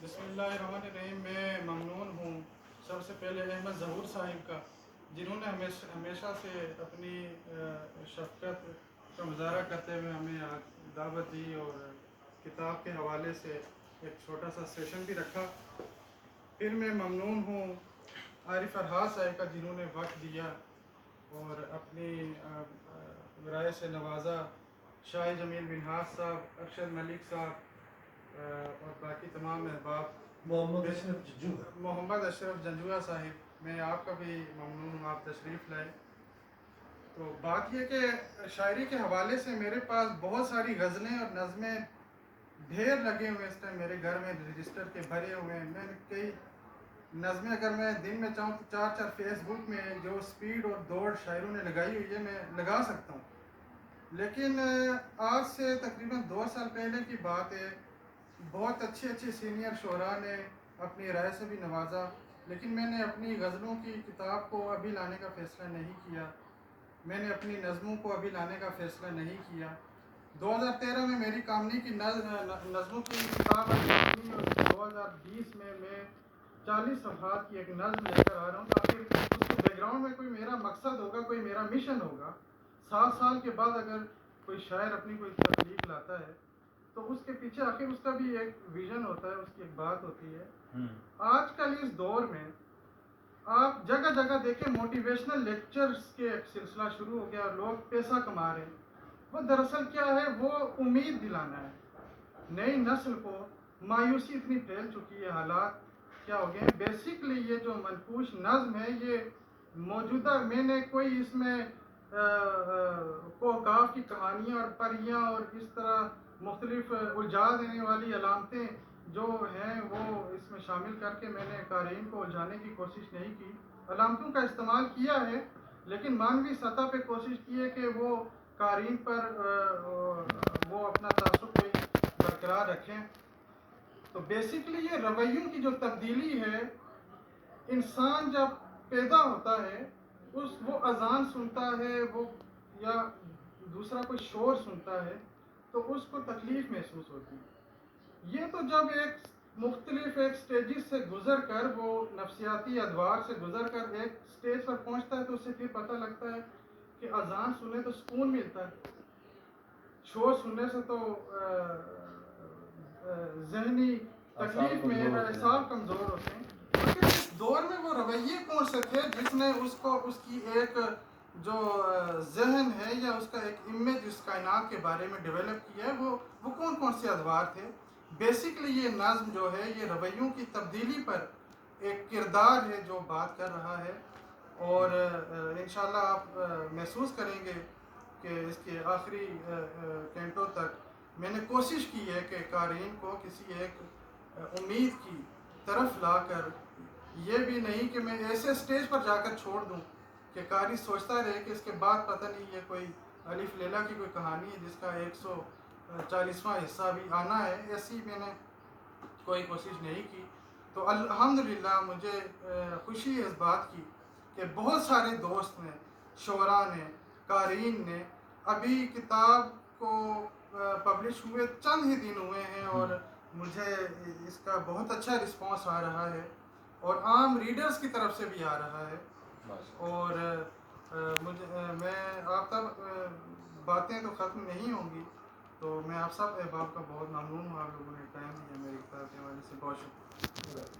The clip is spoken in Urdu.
بسم اللہ الرحمن الرحیم. میں ممنون ہوں سب سے پہلے احمد ظہور صاحب کا، جنہوں نے ہمیشہ سے اپنی شفقت کا مظاہرہ کرتے ہوئے ہمیں دعوت دی اور کتاب کے حوالے سے ایک چھوٹا سا سیشن بھی رکھا. پھر میں ممنون ہوں عارف فرحات صاحب کا، جنہوں نے وقت دیا اور اپنی رائے سے نوازا. شاہ جمیل منہاس صاحب، ارشد ملک صاحب اور باقی تمام احباب، محمد اشرف جنجوعہ صاحب، میں آپ کا بھی ممنون ہوں، آپ تشریف لائے. تو بات یہ کہ شاعری کے حوالے سے میرے پاس بہت ساری غزلیں اور نظمیں ڈھیر لگے ہوئے اس ٹائم میرے گھر میں رجسٹر کے بھرے ہوئے ہیں. میں نے کئی نظمیں، اگر میں دن میں چاہوں تو 4 فیس بک میں جو سپیڈ اور دوڑ شاعروں نے لگائی ہوئی ہے میں لگا سکتا ہوں. لیکن آج سے تقریباً 2 سال پہلے کی بات ہے، بہت اچھے سینئر شعراء نے اپنی رائے سے بھی نوازا، لیکن میں نے اپنی غزلوں کی کتاب کو ابھی لانے کا فیصلہ نہیں کیا. میں نے اپنی نظموں کو ابھی لانے کا فیصلہ نہیں کیا. 2013 میں میری کامنی کی نظموں کی کتاب آئی اور 2020 میں 40 صفحات کی ایک نظم لے کر آ رہا ہوں، تاکہ اس کے بیک گراؤنڈ میں کوئی میرا مقصد ہوگا، کوئی میرا مشن ہوگا. 7 سال کے بعد اگر کوئی شاعر اپنی کوئی تخلیق لاتا ہے تو اس کے پیچھے آخر اس کا بھی ایک ویژن ہوتا ہے، اس کی ایک بات ہوتی ہے. آج کل اس دور میں آپ جگہ جگہ دیکھیں موٹیویشنل لیکچرز کے ایک سلسلہ شروع ہو گیا اور لوگ پیسہ کما رہے ہیں. وہ دراصل کیا ہے، وہ امید دلانا ہے. نئی نسل کو مایوسی اتنی پھیل چکی ہے، حالات کیا ہو گئے ہیں. بیسکلی یہ جو منقوش نظم ہے، یہ موجودہ، میں نے کوئی اس میں کوکاف کی کہانیاں اور پریاں اور اس طرح مختلف الجھا دینے والی علامتیں جو ہیں وہ اس میں شامل کر کے میں نے قارئین کو الجھانے کی کوشش نہیں کی. علامتوں کا استعمال کیا ہے، لیکن معنوی سطح پہ کوشش کی ہے کہ وہ قارئین پر وہ اپنا تعصب کو برقرار رکھیں. تو بیسکلی یہ رویوں کی جو تبدیلی ہے، انسان جب پیدا ہوتا ہے وہ اذان سنتا ہے، وہ یا دوسرا کوئی شور سنتا ہے تو اس کو تکلیف محسوس ہوتی ہے. یہ تو جب ایک مختلف سٹیجز سے گزر کر، وہ نفسیاتی ادوار سے گزر کر ایک سٹیج پر پہنچتا ہے تو اسے پھر پتہ لگتا ہے کہ اذان سننے تو سکون ملتا ہے، شور سننے سے تو ذہنی تکلیف میں اعصاب کمزور ہوتے ہیں. لیکن اس دور میں وہ رویے کون سے تھے جس نے اس کی ایک جو ذہن ہے یا اس کا ایک امیج اس کائنات کے بارے میں ڈیولپ کیا ہے، وہ کون سے ادوار تھے؟ بیسکلی یہ نظم جو ہے یہ رویوں کی تبدیلی پر ایک کردار ہے جو بات کر رہا ہے. اور انشاءاللہ آپ محسوس کریں گے کہ اس کے آخری کینٹوں تک میں نے کوشش کی ہے کہ قارئین کو کسی ایک امید کی طرف لا کر، یہ بھی نہیں کہ میں ایسے سٹیج پر جا کر چھوڑ دوں کہ قاری سوچتا رہے کہ اس کے بعد پتہ نہیں یہ کوئی الف لیلا کی کوئی کہانی ہے جس کا 140واں حصہ بھی آنا ہے. ایسی میں نے کوئی کوشش نہیں کی. تو الحمدللہ مجھے خوشی ہے اس بات کی کہ بہت سارے دوست نے، شعراء نے، قارئین نے ابھی کتاب کو پبلش ہوئے چند ہی دن ہوئے ہیں اور مجھے اس کا بہت اچھا رسپانس آ رہا ہے اور عام ریڈرز کی طرف سے بھی آ رہا ہے. اور میں آپ تک باتیں تو ختم نہیں ہوں گی، تو میں آپ سب احباب کا بہت ممنون ہوں. آپ لوگوں نے ٹائم دیا، میری کتاب کے حوالے سے بہت شکریہ.